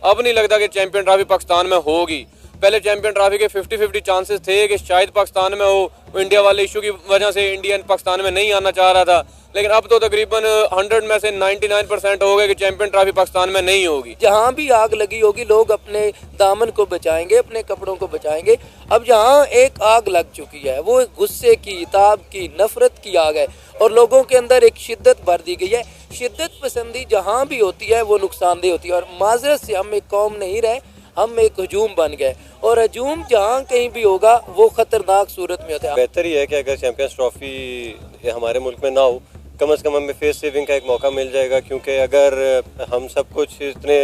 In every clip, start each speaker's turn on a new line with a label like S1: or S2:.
S1: अब नहीं लगता कि चैंपियन ट्रॉफी पाकिस्तान में होगी। पहले चैंपियन ट्रॉफी के 50-50 चांसेस थे कि शायद पाकिस्तान में हो। इंडिया वाले इशू की वजह से इंडियन पाकिस्तान में नहीं आना चाह रहा था, लेकिन अब तो तकरीबन 100 में से 99% हो गए कि चैंपियन ट्रॉफी पाकिस्तान में नहीं होगी।
S2: जहाँ भी आग लगी होगी लोग अपने दामन को बचाएंगे, अपने कपड़ों को बचाएंगे। अब जहाँ एक आग लग चुकी है वो गुस्से की, ताब की, नफरत की आग है और लोगों के अंदर एक शिद्दत भर दी गई है। शिद्दत पसंदी जहाँ भी होती है वो नुकसानदेह होती है और माजरत से हम एक कौम नहीं रहे, हम एक हजूम बन गए और हजूम जहाँ कहीं भी होगा वो खतरनाक सूरत में होता है।
S3: बेहतर ही है कि अगर चैंपियंस ट्रॉफी हमारे मुल्क में ना हो, कम से कम हमें फेस सेविंग का एक मौका मिल जाएगा, क्योंकि अगर हम सब कुछ इतने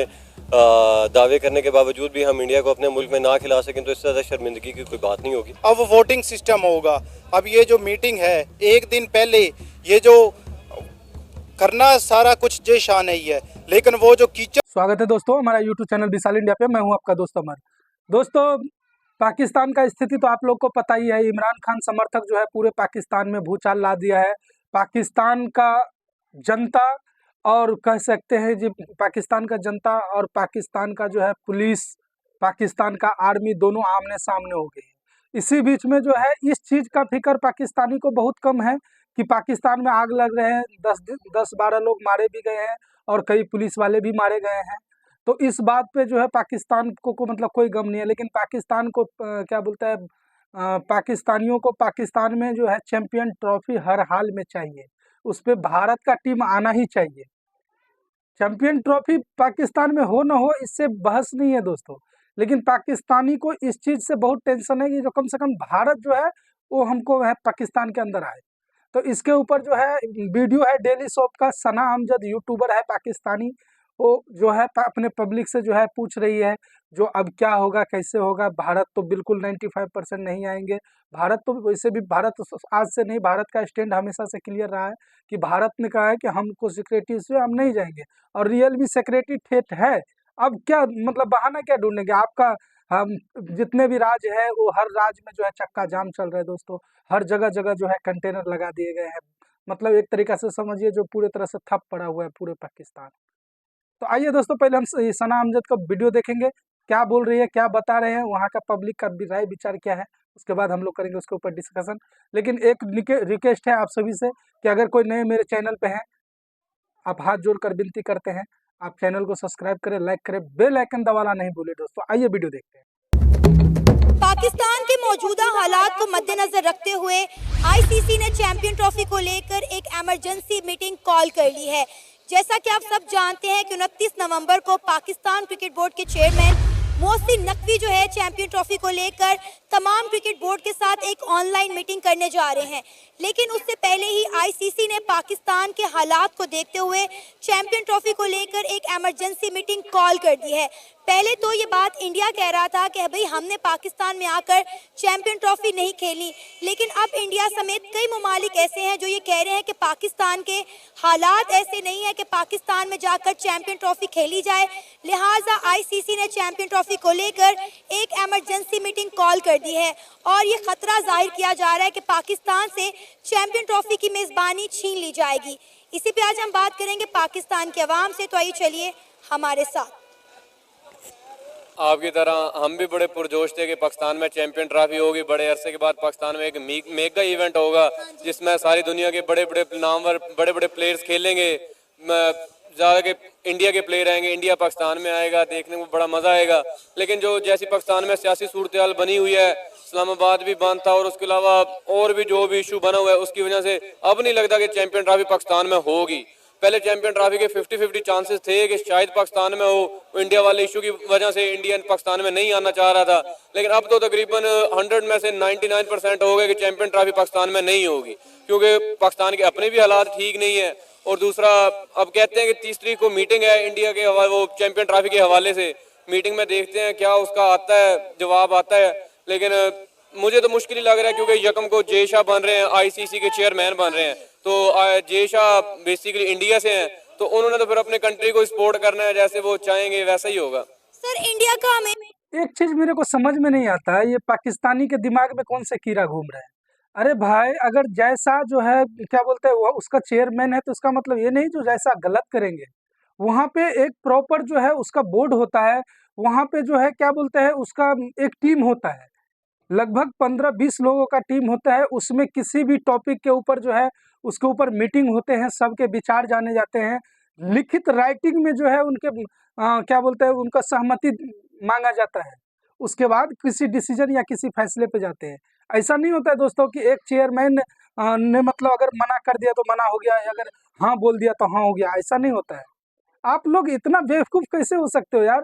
S3: दावे करने के बावजूद भी हम इंडिया को अपने मुल्क में ना खिला सकें तो इससे ज़्यादा शर्मिंदगी की कोई बात नहीं होगी।
S4: अब वोटिंग सिस्टम होगा। अब ये जो मीटिंग है एक दिन पहले ये जो करना सारा कुछ जय शान नहीं है, लेकिन वो जो कीचड़।
S5: स्वागत है दोस्तों हमारा यूट्यूब चैनल विशाल इंडिया पे। मैं हूं आपका दोस्त अमर। दोस्तों पाकिस्तान का स्थिति तो आप लोग को पता ही है। इमरान खान समर्थक जो है पूरे पाकिस्तान में भूचाल ला दिया है। पाकिस्तान का जनता और कह सकते हैं जी पाकिस्तान का जनता और पाकिस्तान का जो है पुलिस, पाकिस्तान का आर्मी दोनों आमने सामने हो गई है। इसी बीच में जो है इस चीज़ का फिक्र पाकिस्तानी को बहुत कम है कि पाकिस्तान में आग लग रहे हैं, 10-12 लोग मारे भी गए हैं और कई पुलिस वाले भी मारे गए हैं। तो इस बात पे जो है पाकिस्तान को मतलब कोई गम नहीं है। लेकिन पाकिस्तान को क्या बोलता है पाकिस्तानियों को पाकिस्तान में जो है चैंपियन ट्रॉफी हर हाल में चाहिए। उस पर भारत का टीम आना ही चाहिए। चैंपियन ट्रॉफी पाकिस्तान में हो ना हो इससे बहस नहीं है दोस्तों, लेकिन पाकिस्तानी को इस चीज़ से बहुत टेंशन है कि जो कम से कम भारत जो है वो हमको है पाकिस्तान के अंदर आए। तो इसके ऊपर जो है वीडियो है डेली सोप का, सना अमजद यूट्यूबर है पाकिस्तानी, वो जो है अपने पब्लिक से जो है पूछ रही है जो अब क्या होगा, कैसे होगा। भारत तो बिल्कुल 95% नहीं आएंगे। भारत तो वैसे भी भारत आज से नहीं, भारत का स्टैंड हमेशा से क्लियर रहा है कि भारत ने कहा है कि हमको सिक्योरिटी से हम नहीं जाएंगे और रियल भी सिक्योरिटी ठेठ है। अब क्या मतलब बहाना क्या ढूंढेंगे। आपका हम जितने भी राज्य है वो हर राज्य में जो है चक्का जाम चल रहा है दोस्तों। हर जगह जगह जो है कंटेनर लगा दिए गए हैं। मतलब एक तरीका से समझिए जो पूरे तरह से ठप पड़ा हुआ है पूरे पाकिस्तान। तो आइए दोस्तों पहले हम सना अमजद का वीडियो देखेंगे, क्या बोल रही है, क्या बता रहे हैं, वहाँ का पब्लिक का राय विचार क्या है। उसके बाद हम लोग करेंगे उसके ऊपर डिस्कशन। लेकिन एक रिक्वेस्ट है आप सभी से कि अगर कोई नए मेरे चैनल पे हैं, आप हाथ जोड़कर विनती करते हैं आप चैनल को सब्सक्राइब करें, लाइक करें, बेल आइकन दबाना नहीं भूले दोस्तों। आइए वीडियो देखते हैं।
S6: पाकिस्तान के मौजूदा हालात को मद्देनजर रखते हुए आईसीसी ने चैंपियन ट्रॉफी को लेकर एक इमरजेंसी मीटिंग कॉल कर ली है। जैसा कि आप सब जानते हैं कि 29 नवंबर को पाकिस्तान क्रिकेट बोर्ड के चेयरमैन मोहसिन नकवी जो है चैंपियन ट्रॉफी को लेकर तमाम क्रिकेट बोर्ड के साथ एक ऑनलाइन मीटिंग करने जा रहे हैं। लेकिन उससे पहले ही आईसीसी ने पाकिस्तान के हालात को देखते हुए चैंपियन ट्रॉफी को लेकर एक इमरजेंसी मीटिंग कॉल कर दी है। पहले तो ये बात इंडिया कह रहा था कि भाई हमने पाकिस्तान में आकर चैंपियन ट्रॉफी नहीं खेली, लेकिन अब इंडिया समेत कई ममालिक ऐसे हैं जो ये कह रहे हैं कि पाकिस्तान के हालात ऐसे नहीं है कि पाकिस्तान में जाकर चैंपियन ट्रॉफी खेली जाए। लिहाजा आईसीसी ने चैंपियन ट्रॉफी को लेकर एक इमरजेंसी मीटिंग कॉल कर दी है और ये खतरा जाहिर किया जा रहा है कि पाकिस्तान से चैंपियन ट्रॉफी की मेज़बानी छीन ली जाएगी। इसी पे आज हम बात करेंगे पाकिस्तान के अवाम से। तो आइए चलिए हमारे साथ।
S1: आपकी तरह हम भी बड़े पुरजोश थे कि पाकिस्तान में चैंपियन ट्रॉफी होगी। बड़े अरसे के बाद पाकिस्तान में एक मेगा इवेंट होगा जिसमें सारी दुनिया के बड़े बड़े नामवर बड़े बड़े प्लेयर्स खेलेंगे। ज़्यादा के इंडिया के प्लेयर आएंगे, इंडिया पाकिस्तान में आएगा, देखने में बड़ा मज़ा आएगा। लेकिन जो जैसी पाकिस्तान में सियासी सूरत हाल बनी हुई है, इस्लामाबाद भी बंद था और उसके अलावा और भी जो भी इशू बना हुआ है उसकी वजह से अब नहीं लगता कि चैंपियन ट्रॉफी पाकिस्तान में होगी। पहले चैंपियन ट्रॉफी के 50-50 चांसेस थे कि शायद पाकिस्तान में हो। इंडिया वाले इशू की वजह से इंडियन पाकिस्तान में नहीं आना चाह रहा था, लेकिन अब तो तकरीबन 100 में से 99% हो गए कि चैंपियन ट्रॉफी पाकिस्तान में नहीं होगी, क्योंकि पाकिस्तान के अपने भी हालात ठीक नहीं है। और दूसरा अब कहते हैं कि 30 तारीख को मीटिंग है इंडिया के वो चैंपियन ट्रॉफी के हवाले से। मीटिंग में देखते हैं क्या उसका आता है, जवाब आता है। लेकिन मुझे तो मुश्किल ही लग रहा है क्योंकि यकम को जय शाह बन रहे हैं, आईसीसी के चेयरमैन बन रहे हैं। तो जय शाह बेसिकली इंडिया से हैं, तो उन्होंने तो फिर अपने कंट्री को सपोर्ट करना है, जैसे वो चाहेंगे वैसा ही होगा।
S6: सर इंडिया का हमें
S5: एक चीज मेरे को समझ में नहीं आता है, ये पाकिस्तानी के दिमाग में कौन से कीड़ा घूम रहे हैं। अरे भाई अगर जैसा जो है क्या बोलते हैं वो उसका चेयरमैन है तो इसका मतलब ये नहीं जो जैसा गलत करेंगे वहाँ पे एक प्रॉपर जो है उसका बोर्ड होता है, वहाँ पे जो है क्या बोलते हैं उसका एक टीम होता है, लगभग 15-20 लोगों का टीम होता है। उसमें किसी भी टॉपिक के ऊपर जो है उसके ऊपर मीटिंग होते हैं, सबके विचार जाने जाते हैं, लिखित राइटिंग में जो है उनके क्या बोलते हैं उनका सहमति मांगा जाता है, उसके बाद किसी डिसीजन या किसी फैसले पे जाते हैं। ऐसा नहीं होता है दोस्तों कि एक चेयरमैन ने मतलब अगर मना कर दिया तो मना हो गया, या अगर हाँ बोल दिया तो हाँ हो गया, ऐसा नहीं होता है। आप लोग इतना बेवकूफ़ कैसे हो सकते हो यार?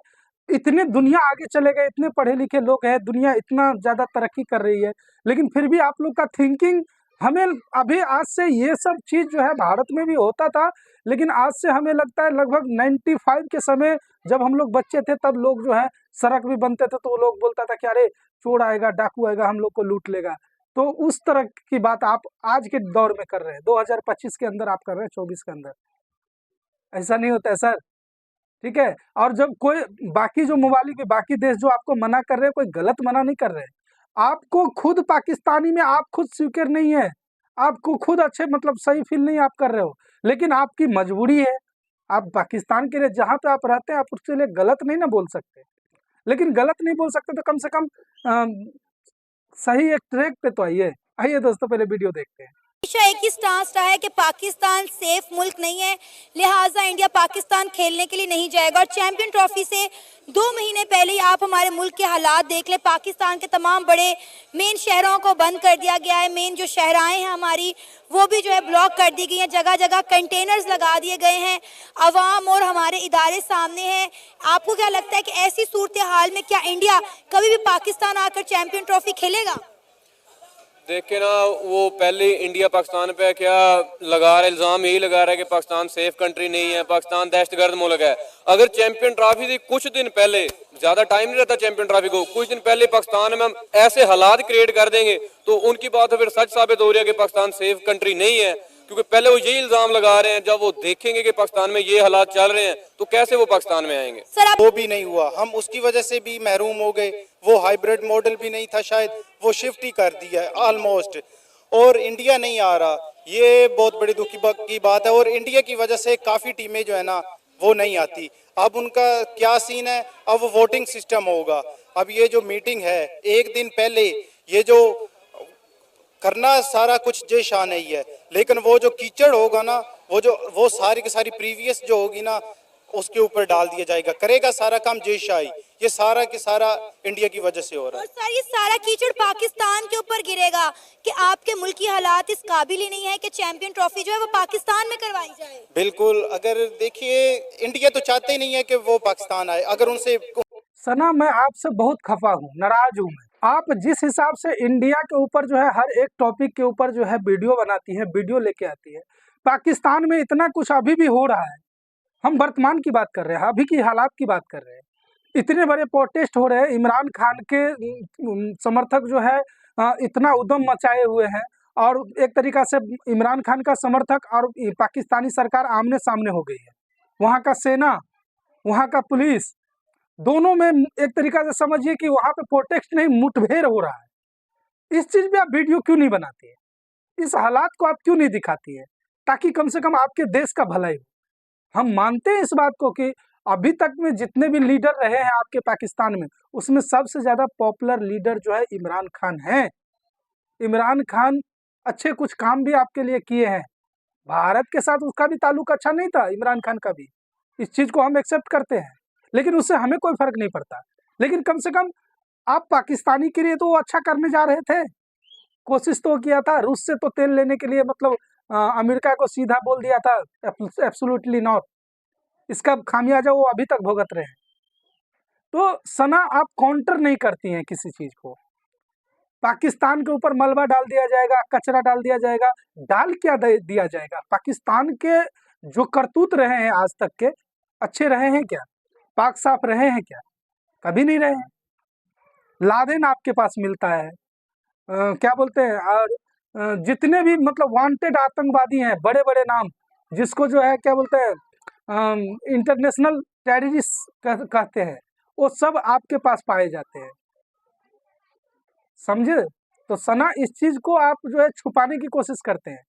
S5: इतने दुनिया आगे चले गए, इतने पढ़े लिखे लोग हैं, दुनिया इतना ज़्यादा तरक्की कर रही है, लेकिन फिर भी आप लोग का थिंकिंग हमें अभी आज से ये सब चीज़ जो है भारत में भी होता था, लेकिन आज से हमें लगता है लगभग 95 के समय जब हम लोग बच्चे थे तब लोग जो है सड़क भी बनते थे तो वो लोग बोलता था कि अरे चोर आएगा, डाकू आएगा, हम लोग को लूट लेगा। तो उस तरह की बात आप आज के दौर में कर रहे हैं, 2025 के अंदर आप कर रहे हैं, 24 के अंदर। ऐसा नहीं होता है सर, ठीक है? और जब कोई बाकी जो ममालिक बाकी देश जो आपको मना कर रहे हैं, कोई गलत मना नहीं कर रहे हैं। आपको खुद पाकिस्तानी में आप खुद स्वीकार नहीं है, आपको खुद अच्छे मतलब सही फील नहीं आप कर रहे हो, लेकिन आपकी मजबूरी है। आप पाकिस्तान के लिए जहाँ पे आप रहते हैं, आप उसके लिए गलत नहीं ना बोल सकते। लेकिन गलत नहीं बोल सकते तो कम से कम सही एक ट्रैक पे तो आइए। आइए दोस्तों पहले वीडियो देखते हैं।
S6: हमेशा एक ही स्टांस रहा है कि पाकिस्तान सेफ मुल्क नहीं है, लिहाजा इंडिया पाकिस्तान खेलने के लिए नहीं जाएगा। और चैंपियन ट्रॉफी से 2 महीने पहले ही आप हमारे मुल्क के हालात देख लें, पाकिस्तान के तमाम बड़े मेन शहरों को बंद कर दिया गया है, मेन जो शहराएं हैं हमारी वो भी जो है ब्लॉक कर दी गई हैं, जगह जगह कंटेनर्स लगा दिए गए हैं, अवाम और हमारे इदारे सामने हैं। आपको क्या लगता है कि ऐसी सूरत हाल में क्या इंडिया कभी भी पाकिस्तान आकर चैंपियन ट्रॉफी खेलेगा?
S1: देखे ना, वो पहले इंडिया पाकिस्तान पे क्या लगा रहा है, इल्ज़ाम यही लगा रहा है कि पाकिस्तान सेफ कंट्री नहीं है, पाकिस्तान दहशतगर्द मुल्क है। अगर चैंपियन ट्रॉफी थी कुछ दिन पहले, ज़्यादा टाइम नहीं रहता चैंपियन ट्रॉफी को, कुछ दिन पहले पाकिस्तान में हम ऐसे हालात क्रिएट कर देंगे तो उनकी बात फिर सच साबित हो रही है कि पाकिस्तान सेफ कंट्री नहीं है, क्योंकि पहले वो यही इल्ज़ाम लगा रहे हैं। जब वो देखेंगे कि पाकिस्तान में ये हालात चल रहे हैं तो कैसे वो पाकिस्तान में आएंगे?
S6: सर आप
S4: वो भी नहीं हुआ, हम उसकी वजह से भी महरूम हो गए। वो हाइब्रिड मॉडल भी नहीं था, शायद वो शिफ्ट ही कर दिया है ऑलमोस्ट, और इंडिया नहीं आ रहा। ये बहुत बड़ी दुख की बात है, और इंडिया की वजह से काफ़ी टीमें जो है ना वो नहीं आती। अब उनका क्या सीन है, अब वो वोटिंग सिस्टम होगा। अब ये जो मीटिंग है एक दिन पहले, ये जो करना सारा कुछ जय शाह नहीं है, लेकिन वो जो कीचड़ होगा ना, वो सारी की सारी प्रीवियस जो होगी ना उसके ऊपर डाल दिया जाएगा, करेगा सारा काम जय शाही। ये सारा के सारा इंडिया की वजह से हो रहा है।
S6: और सर ये सारा कीचड़ पाकिस्तान के ऊपर गिरेगा कि आपके मुल्क की हालात इस काबिल ही नहीं है कि चैंपियन ट्रॉफी जो है वो पाकिस्तान में करवाई जाए।
S4: बिल्कुल, अगर देखिए इंडिया तो चाहते ही नहीं है कि वो पाकिस्तान आए। अगर उनसे
S5: सना मैं आपसे बहुत खफा हूँ, नाराज हूँ मैं। आप जिस हिसाब से इंडिया के ऊपर जो है हर एक टॉपिक के ऊपर जो है वीडियो बनाती है, वीडियो लेके आती है, पाकिस्तान में इतना कुछ अभी भी हो रहा है। हम वर्तमान की बात कर रहे हैं, अभी की हालात की बात कर रहे हैं। इतने बड़े प्रोटेस्ट हो रहे हैं, इमरान खान के समर्थक जो है इतना उद्यम मचाए हुए हैं, और एक तरीका से इमरान खान का समर्थक और पाकिस्तानी सरकार आमने सामने हो गई है। वहाँ का सेना, वहाँ का पुलिस, दोनों में एक तरीका से समझिए कि वहाँ पे प्रोटेस्ट नहीं, मुठभेड़ हो रहा है। इस चीज़ पे आप वीडियो क्यों नहीं बनाती है? इस हालात को आप क्यों नहीं दिखाती है, ताकि कम से कम आपके देश का भलाई हो। हम मानते हैं इस बात को कि अभी तक में जितने भी लीडर रहे हैं आपके पाकिस्तान में, उसमें सबसे ज़्यादा पॉपुलर लीडर जो है इमरान खान है। इमरान खान अच्छे कुछ काम भी आपके लिए किए हैं। भारत के साथ उसका भी ताल्लुक अच्छा नहीं था, इमरान खान का भी, इस चीज़ को हम एक्सेप्ट करते हैं, लेकिन उससे हमें कोई फर्क नहीं पड़ता। लेकिन कम से कम आप पाकिस्तानी के लिए तो अच्छा करने जा रहे थे, कोशिश तो किया था। रूस से तो तेल लेने के लिए मतलब अमेरिका को सीधा बोल दिया था एब्सोल्युटली नॉट। इसका खामियाजा वो अभी तक भुगत रहे हैं। तो सना आप काउंटर नहीं करती हैं किसी चीज़ को। पाकिस्तान के ऊपर मलबा डाल दिया जाएगा, कचरा डाल दिया जाएगा, डाल क्या दिया जाएगा? पाकिस्तान के जो करतूत रहे हैं आज तक के, अच्छे रहे हैं क्या? पाक साफ रहे हैं क्या? कभी नहीं रहे हैं। लादेन आपके पास मिलता है, क्या बोलते हैं, और जितने भी मतलब वांटेड आतंकवादी हैं, बड़े बड़े नाम, जिसको जो है क्या बोलते हैं इंटरनेशनल टेररिस्ट कहते हैं, वो सब आपके पास पाए जाते हैं, समझे? तो सना इस चीज़ को आप जो है छुपाने की कोशिश करते हैं।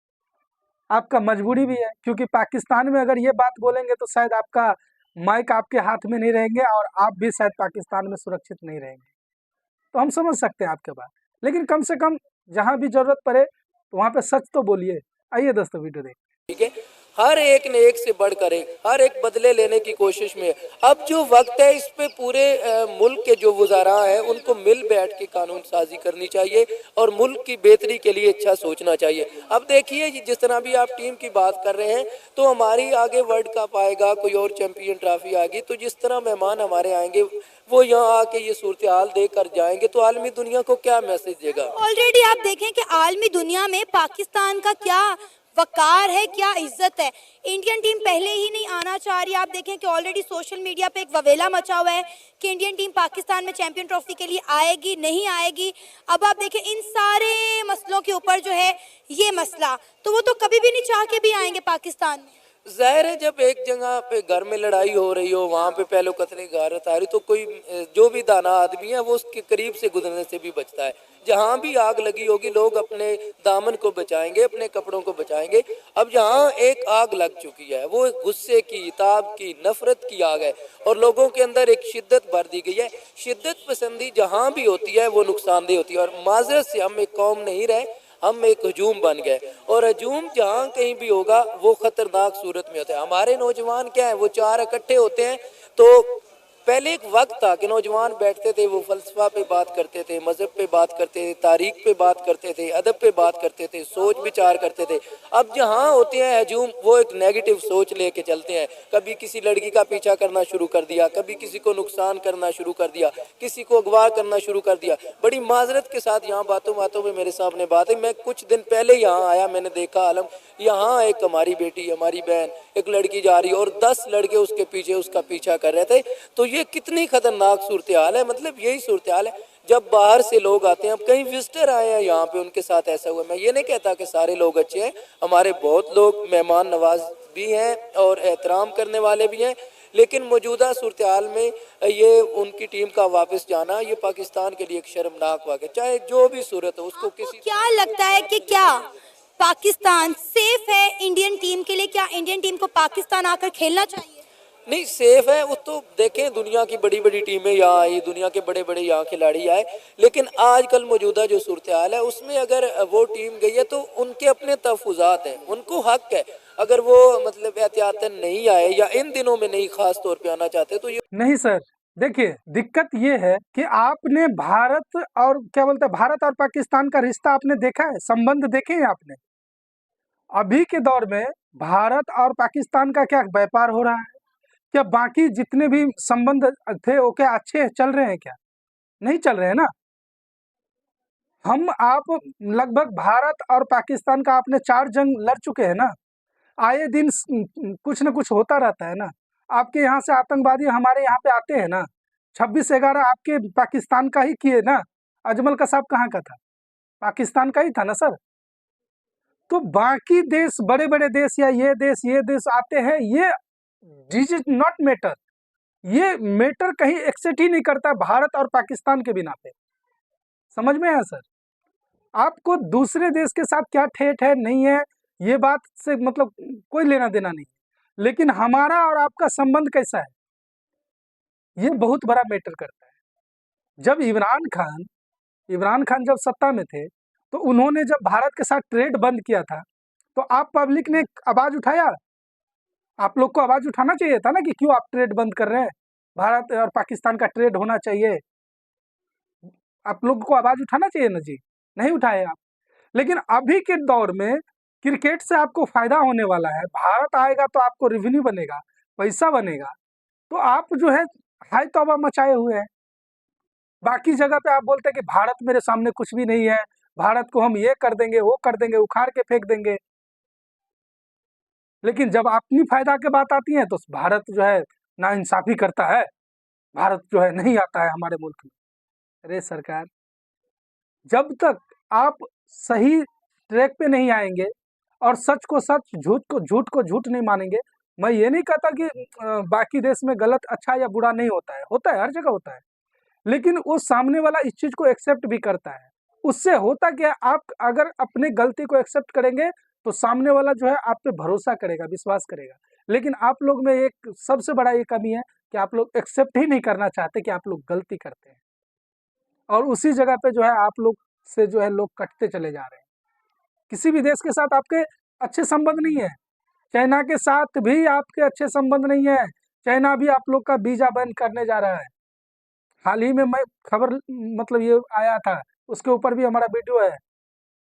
S5: आपका मजबूरी भी है, क्योंकि पाकिस्तान में अगर ये बात बोलेंगे तो शायद आपका माइक आपके हाथ में नहीं रहेंगे और आप भी शायद पाकिस्तान में सुरक्षित नहीं रहेंगे। तो हम समझ सकते हैं आपके बात, लेकिन कम से कम जहाँ भी जरूरत पड़े तो वहाँ पे सच तो बोलिए। आइए दोस्तों वीडियो देख।
S2: ठीक है, हर एक ने एक से बढ़कर एक, हर एक बदले लेने की कोशिश में। अब जो वक्त है इस पे पूरे मुल्क के जो वज़ारा हैं उनको मिल बैठ के कानून साजी करनी चाहिए और मुल्क की बेहतरी के लिए अच्छा सोचना चाहिए। अब देखिए जिस तरह भी आप टीम की बात कर रहे हैं, तो हमारी आगे वर्ल्ड कप आएगा, कोई और चैंपियन ट्रॉफी आएगी, तो जिस तरह मेहमान हमारे आएंगे वो यहाँ आके ये सूरत हाल देख कर जाएंगे, तो आलमी दुनिया को क्या मैसेज देगा।
S6: ऑलरेडी आप देखें कि आलमी दुनिया में पाकिस्तान का क्या वकार है, क्या इज्जत है। इंडियन टीम पहले ही नहीं आना चाह रही। आप देखें कि ऑलरेडी सोशल मीडिया पे एक ववेला मचा हुआ है कि इंडियन टीम पाकिस्तान में चैंपियन ट्रॉफी के लिए आएगी नहीं आएगी। अब आप देखें इन सारे मसलों के ऊपर जो है ये मसला, तो वो तो कभी भी नहीं चाह के भी आएंगे पाकिस्तान में।
S2: जाहिर है जब एक जगह पे घर में लड़ाई हो रही हो, वहाँ पे पहले कतरे गारत आ रही, तो कोई जो भी दाना आदमी है वो उसके करीब से गुजरने से भी बचता है। जहाँ भी आग लगी होगी लोग अपने दामन को बचाएंगे, अपने कपड़ों को बचाएंगे। अब जहाँ एक आग लग चुकी है वो एक गुस्से की, ताब की, नफरत की आग है और लोगों के अंदर एक शिद्दत भर दी गई है। शिद्दत पसंदी जहाँ भी होती है वो नुकसानदेह होती है और माजरत से हम एक कौम नहीं रहे, हम एक हजूम बन गए और हजूम जहाँ कहीं भी होगा वो खतरनाक सूरत में होता है। हमारे नौजवान क्या है, वो चार इकट्ठे होते हैं, तो पहले एक वक्त था कि नौजवान बैठते थे, वो फलसफा पे बात करते थे, मजहब पे बात करते थे, तारीख पे बात करते थे, अदब पे बात करते थे, सोच विचार करते थे। अब जहाँ होते हैं हजूम, वो एक नेगेटिव सोच लेके चलते हैं। कभी किसी लड़की का पीछा करना शुरू कर दिया, कभी किसी को नुकसान करना शुरू कर दिया, किसी को अगवा करना शुरू कर दिया। बड़ी माजरत के साथ यहाँ बातों बातों में मेरे सामने बात है, मैं कुछ दिन पहले यहाँ आया, मैंने देखा आलम, यहाँ एक हमारी बेटी, हमारी बहन, एक लड़की जा रही और 10 लड़के उसके पीछे उसका पीछा कर रहे थे। तो ये कितनी खतरनाक सूरत हाल है। मतलब यही सूरत हाल है जब बाहर से लोग आते हैं। अब कहीं विजिटर आए हैं यहाँ पे, उनके साथ ऐसा हुआ। मैं ये नहीं कहता कि सारे लोग अच्छे हैं, हमारे बहुत लोग मेहमान नवाज भी हैं और एहतराम करने वाले भी हैं, लेकिन मौजूदा सूरत हाल में ये उनकी टीम का वापस जाना, ये पाकिस्तान के लिए एक शर्मनाक वाक़या, चाहे जो भी सूरत हो उसको किसी।
S6: क्या लगता है कि क्या पाकिस्तान सेफ है इंडियन टीम के लिए? क्या इंडियन टीम को पाकिस्तान आकर खेलना चाहिए?
S2: नहीं, सेफ है वो तो देखें, दुनिया की बड़ी बड़ी टीमें यहाँ आई, दुनिया के बड़े बड़े यहाँ खिलाड़ी आए, लेकिन आजकल मौजूदा जो सूरत हाल है उसमें अगर वो टीम गई है तो उनके अपने तहफ़्फ़ुज़ात हैं, उनको हक है। अगर वो मतलब एहतियातन नहीं आए या इन दिनों में नहीं खास तौर पे आना चाहते तो ये
S5: नहीं सर, देखिए दिक्कत ये है कि आपने भारत और क्या बोलते हैं, भारत और पाकिस्तान का रिश्ता आपने देखा है, संबंध देखे हैं आपने? अभी के दौर में भारत और पाकिस्तान का क्या व्यापार हो रहा है? क्या बाकी जितने भी संबंध थे वो क्या अच्छे चल रहे हैं? क्या नहीं चल रहे हैं ना। हम आप लगभग भारत और पाकिस्तान का आपने 4 जंग लड़ चुके हैं ना। आए दिन कुछ न कुछ होता रहता है ना। आपके यहाँ से आतंकवादी हमारे यहाँ पे आते हैं ना। 26/11 आपके पाकिस्तान का ही किए ना। अजमल कसाब कहाँ का था? पाकिस्तान का ही था ना सर। तो बाकी देश, बड़े बड़े देश या ये देश आते हैं, ये दिस इज नॉट मैटर। ये मैटर कहीं एक्सेप्ट ही नहीं करता भारत और पाकिस्तान के बिना पे। समझ में आया सर? आपको दूसरे देश के साथ क्या ठेठ है नहीं है, ये बात से मतलब कोई लेना देना नहीं, लेकिन हमारा और आपका संबंध कैसा है, ये बहुत बड़ा मैटर करता है। जब इमरान खान जब सत्ता में थे, तो उन्होंने जब भारत के साथ ट्रेड बंद किया था, तो आप पब्लिक ने आवाज उठाया। आप लोग को आवाज उठाना चाहिए था ना कि क्यों आप ट्रेड बंद कर रहे हैं, भारत और पाकिस्तान का ट्रेड होना चाहिए। आप लोग को आवाज उठाना चाहिए ना जी, नहीं उठाए आप। लेकिन अभी के दौर में क्रिकेट से आपको फायदा होने वाला है, भारत आएगा तो आपको रेवेन्यू बनेगा, पैसा बनेगा, तो आप जो है हाय तौबा मचाए हुए हैं। बाकी जगह पे आप बोलते हैं कि भारत मेरे सामने कुछ भी नहीं है, भारत को हम ये कर देंगे, वो कर देंगे, उखाड़ के फेंक देंगे। लेकिन जब अपनी फायदा की बात आती है तो भारत जो है नाइंसाफी करता है, भारत जो है नहीं आता है हमारे मुल्क में। अरे सरकार, जब तक आप सही ट्रैक पे नहीं आएंगे और सच को सच, झूठ को झूठ नहीं मानेंगे। मैं ये नहीं कहता कि बाकी देश में गलत अच्छा या बुरा नहीं होता है, हर जगह होता है, लेकिन वो सामने वाला इस चीज को एक्सेप्ट भी करता है। उससे होता क्या, आप अगर अपने गलती को एक्सेप्ट करेंगे तो सामने वाला जो है आप पे भरोसा करेगा, विश्वास करेगा। लेकिन आप लोग में एक सबसे बड़ा ये कमी है कि आप लोग एक्सेप्ट ही नहीं करना चाहते कि आप लोग गलती करते हैं, और उसी जगह पे जो है आप लोग से जो है लोग कटते चले जा रहे हैं। किसी भी देश के साथ आपके अच्छे संबंध नहीं है, चाइना के साथ भी आपके अच्छे संबंध नहीं है। चाइना भी आप लोग का वीजा बैन करने जा रहा है। हाल ही में मैं खबर मतलब ये आया था, उसके ऊपर भी हमारा वीडियो है।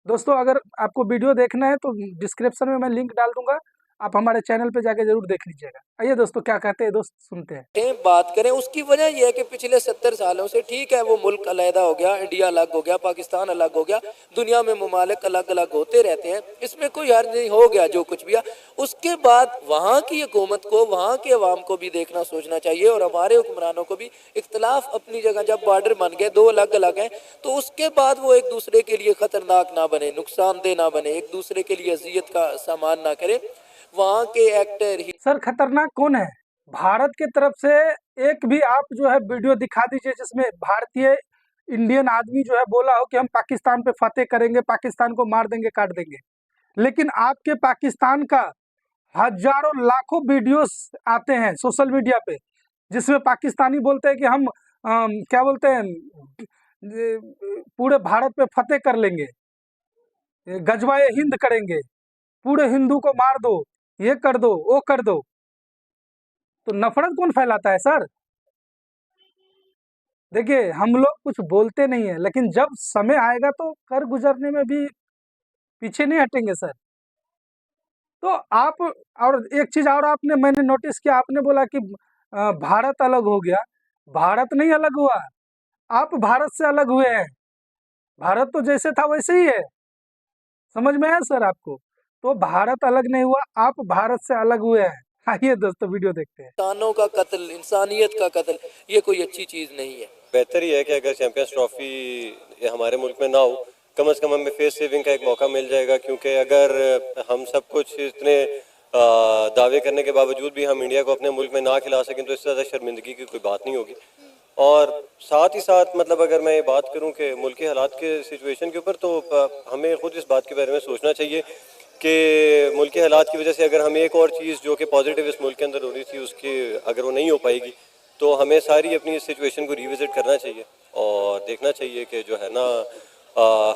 S5: दोस्तों अगर आपको वीडियो देखना है तो डिस्क्रिप्शन में मैं लिंक डाल दूंगा, आप हमारे चैनल पे जाके जरूर देख लीजिएगा। आइए दोस्तों क्या कहते हैं दोस्त सुनते हैं।
S2: बात करें उसकी वजह यह है कि पिछले 70 सालों से ठीक है वो मुल्क अलहदा हो गया, इंडिया अलग हो गया, पाकिस्तान अलग हो गया, दुनिया में ममालिक अलग अलग होते रहते हैं, इसमें कोई हर्ज नहीं, हो गया जो कुछ भी है। उसके बाद वहाँ की हुकूमत को, वहाँ के अवाम को भी देखना सोचना चाहिए, और हमारे हुक्मरानों को भी। इख्तलाफ अपनी जगह, जब बॉर्डर बन गए, दो अलग अलग हैं, तो उसके बाद वो एक दूसरे के लिए खतरनाक ना बने, नुकसानदेह ना बने, एक दूसरे के लिए अजियत का सामान ना करे। वहाँ के एक्टर ही
S5: सर खतरनाक कौन है? भारत की तरफ से एक भी आप जो है वीडियो दिखा दीजिए जिसमें भारतीय इंडियन आदमी जो है बोला हो कि हम पाकिस्तान पे फतेह करेंगे, पाकिस्तान को मार देंगे, काट देंगे। लेकिन आपके पाकिस्तान का हजारों लाखों वीडियोस आते हैं सोशल मीडिया पे, जिसमें पाकिस्तानी बोलते हैं कि हम क्या बोलते हैं, पूरे भारत पे फतेह कर लेंगे, गजवाए हिंद करेंगे, पूरे हिंदू को मार दो, ये कर दो, वो कर दो। तो नफरत कौन फैलाता है सर? देखिए हम लोग कुछ बोलते नहीं है, लेकिन जब समय आएगा तो कर गुजरने में भी पीछे नहीं हटेंगे सर। तो आप, और एक चीज और आपने, मैंने नोटिस किया, आपने बोला कि भारत अलग हो गया। भारत नहीं अलग हुआ, आप भारत से अलग हुए हैं। भारत तो जैसे था वैसे ही है, समझ में आया सर आपको? तो भारत अलग नहीं हुआ, आप भारत से अलग हुए हैं। आइए दोस्तों वीडियो देखते हैं।
S2: इंसानों का कत्ल, इंसानियत का कत्ल, ये कोई अच्छी चीज़ नहीं है।
S3: बेहतर ही है कि अगर चैंपियंस ट्रॉफी हमारे मुल्क में ना हो, कम से कम हमें फेस सेविंग का एक मौका मिल जाएगा, क्योंकि अगर हम सब कुछ इतने दावे करने के बावजूद भी हम इंडिया को अपने मुल्क में ना खिला सकें तो इससे ज़्यादा शर्मिंदगी की कोई बात नहीं होगी। और साथ ही साथ मतलब अगर मैं ये बात करूं कि मुल्क के हालात के सिचुएशन के ऊपर, तो हमें खुद इस बात के बारे में सोचना चाहिए कि मुल्क के हालात की वजह से अगर हम एक और चीज़ जो कि पॉजिटिव इस मुल्क के अंदर हो रही थी उसकी अगर वो नहीं हो पाएगी, तो हमें सारी अपनी सिचुएशन को रिविजिट करना चाहिए और देखना चाहिए कि जो है ना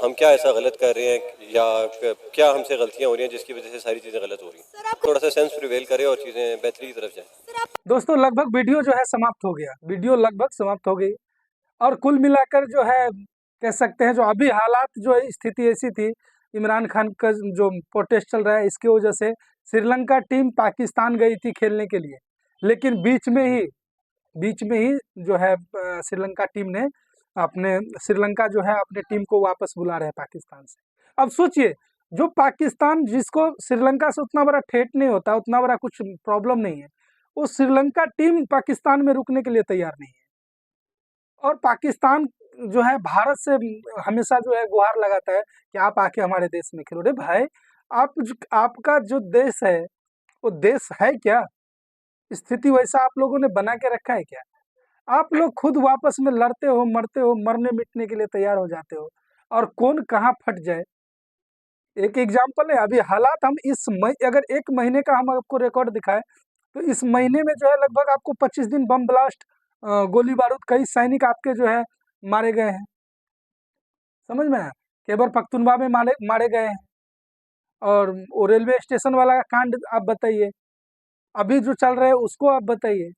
S3: हम क्या ऐसा गलत कर रहे हैं या क्या हमसे गलतियां हो रही हैं जिसकी वजह से सारी चीज़ें गलत हो रही हैं। थोड़ा सा सेंस प्रिवेल करे और चीज़ें बेहतरी की तरफ जाएं।
S5: दोस्तों लगभग वीडियो जो है समाप्त हो गया, वीडियो लगभग समाप्त हो गई, और कुल मिलाकर जो है कह सकते हैं जो अभी हालात, जो स्थिति ऐसी थी, इमरान खान का जो प्रोटेस्ट चल रहा है इसकी वजह से श्रीलंका टीम पाकिस्तान गई थी खेलने के लिए, लेकिन बीच में ही जो है श्रीलंका टीम ने श्रीलंका जो है अपने टीम को वापस बुला रहे हैं पाकिस्तान से। अब सोचिए, जो पाकिस्तान, जिसको श्रीलंका से उतना बड़ा ठेठ नहीं होता, उतना बड़ा कुछ प्रॉब्लम नहीं है, वो श्रीलंका टीम पाकिस्तान में रुकने के लिए तैयार नहीं है। और पाकिस्तान जो है भारत से हमेशा जो है गुहार लगाता है कि आप आके हमारे देश में खेलो। रे भाई, आपका जो देश है वो देश है क्या? स्थिति वैसा आप लोगों ने बना के रखा है क्या? आप लोग खुद वापस में लड़ते हो, मरते हो, मरने मिटने के लिए तैयार हो जाते हो, और कौन कहाँ फट जाए। एक एग्जाम्पल है, अभी हालात हम अगर 1 महीने का हम आपको रिकॉर्ड दिखाए तो इस महीने में जो है लगभग आपको 25 दिन बम ब्लास्ट, गोली बारूद, कई सैनिक आपके जो है मारे गए हैं, समझ में आया? खैबर पख्तूनख्वा में मारे गए हैं। और वो रेलवे स्टेशन वाला का कांड आप बताइए, अभी जो चल रहा है उसको आप बताइए।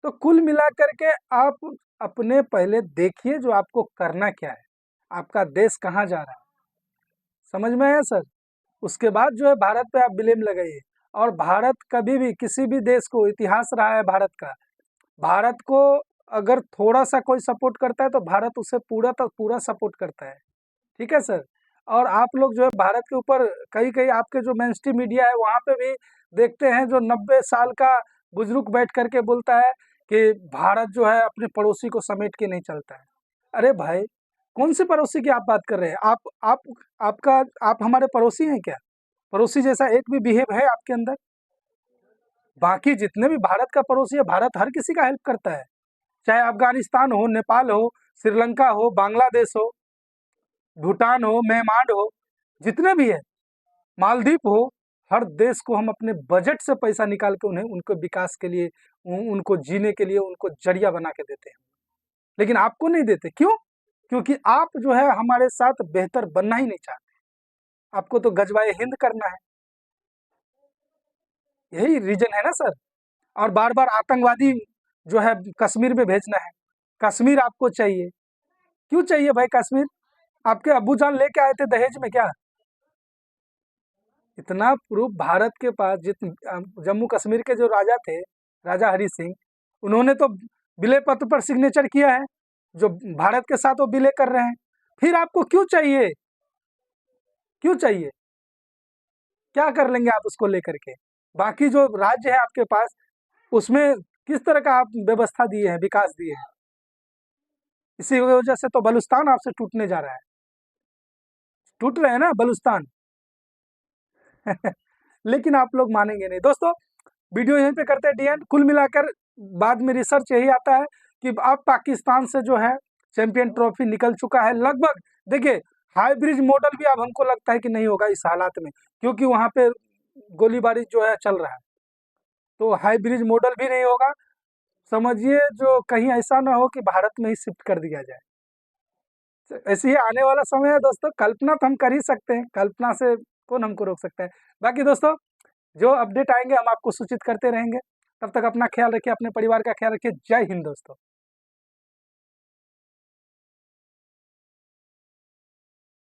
S5: तो कुल मिलाकर के आप अपने पहले देखिए जो आपको करना क्या है, आपका देश कहाँ जा रहा है, समझ में आया सर? उसके बाद जो है भारत पे आप ब्लेम लगाइए। और भारत कभी भी किसी भी देश को, इतिहास रहा है भारत का, भारत को अगर थोड़ा सा कोई सपोर्ट करता है तो भारत उसे पूरा सपोर्ट करता है, ठीक है सर? और आप लोग जो है भारत के ऊपर कई आपके जो मेन स्ट्रीम मीडिया है वहाँ पे भी देखते हैं जो 90 साल का बुजुर्ग बैठ करके बोलता है कि भारत जो है अपने पड़ोसी को समेट के नहीं चलता है। अरे भाई, कौन से पड़ोसी की आप बात कर रहे हैं? आप हमारे पड़ोसी हैं क्या? पड़ोसी जैसा एक भी बिहेव है आपके अंदर? बाकी जितने भी भारत का पड़ोसी है, भारत हर किसी का हेल्प करता है, चाहे अफगानिस्तान हो, नेपाल हो, श्रीलंका हो, बांग्लादेश हो, भूटान हो, म्यांमार हो, जितने भी है, मालदीव हो, हर देश को हम अपने बजट से पैसा निकाल के उन्हें उनके विकास के लिए, उनको जीने के लिए उनको जरिया बना के देते हैं, लेकिन आपको नहीं देते। क्यों? क्योंकि आप जो है हमारे साथ बेहतर बनना ही नहीं चाहते, आपको तो गजवाए हिंद करना है, यही रीजन है ना सर। और बार बार आतंकवादी जो है कश्मीर में भेजना है। कश्मीर आपको चाहिए, क्यों चाहिए भाई कश्मीर? आपके अब्बू जान लेके आए थे दहेज में क्या? इतना प्रूफ भारत के पास, जम्मू कश्मीर के जो राजा थे, राजा हरि सिंह, उन्होंने तो विलय पत्र पर सिग्नेचर किया है, जो भारत के साथ वो विलय कर रहे हैं। फिर आपको क्यों चाहिए? क्यों चाहिए? क्या कर लेंगे आप उसको लेकर के? बाकी जो राज्य है आपके पास, उसमें किस तरह का आप व्यवस्था दिए हैं, विकास दिए हैं? इसी वजह से तो बलूचिस्तान आपसे टूटने जा रहा है, टूट रहे हैं ना बलूचिस्तान। लेकिन आप लोग मानेंगे नहीं। दोस्तों, वीडियो यहीं पे करते हैं डी एंड। कुल मिलाकर बाद में रिसर्च यही आता है कि अब पाकिस्तान से जो है चैंपियन ट्रॉफी निकल चुका है लगभग। देखिए, हाईब्रिज मॉडल भी अब हमको लगता है कि नहीं होगा इस हालात में, क्योंकि वहाँ पे गोलीबारी जो है चल रहा है, तो हाईब्रिज मॉडल भी नहीं होगा। समझिए जो कहीं ऐसा ना हो कि भारत में ही शिफ्ट कर दिया जाए। ऐसे ही आने वाला समय है दोस्तों, कल्पना तो हम कर ही सकते हैं, कल्पना से कौन हमको रोक सकता है। बाकी दोस्तों, जो अपडेट आएंगे हम आपको सूचित करते रहेंगे। तब तक अपना ख्याल रखिए, अपने परिवार का ख्याल रखिए। जय हिंद दोस्तों।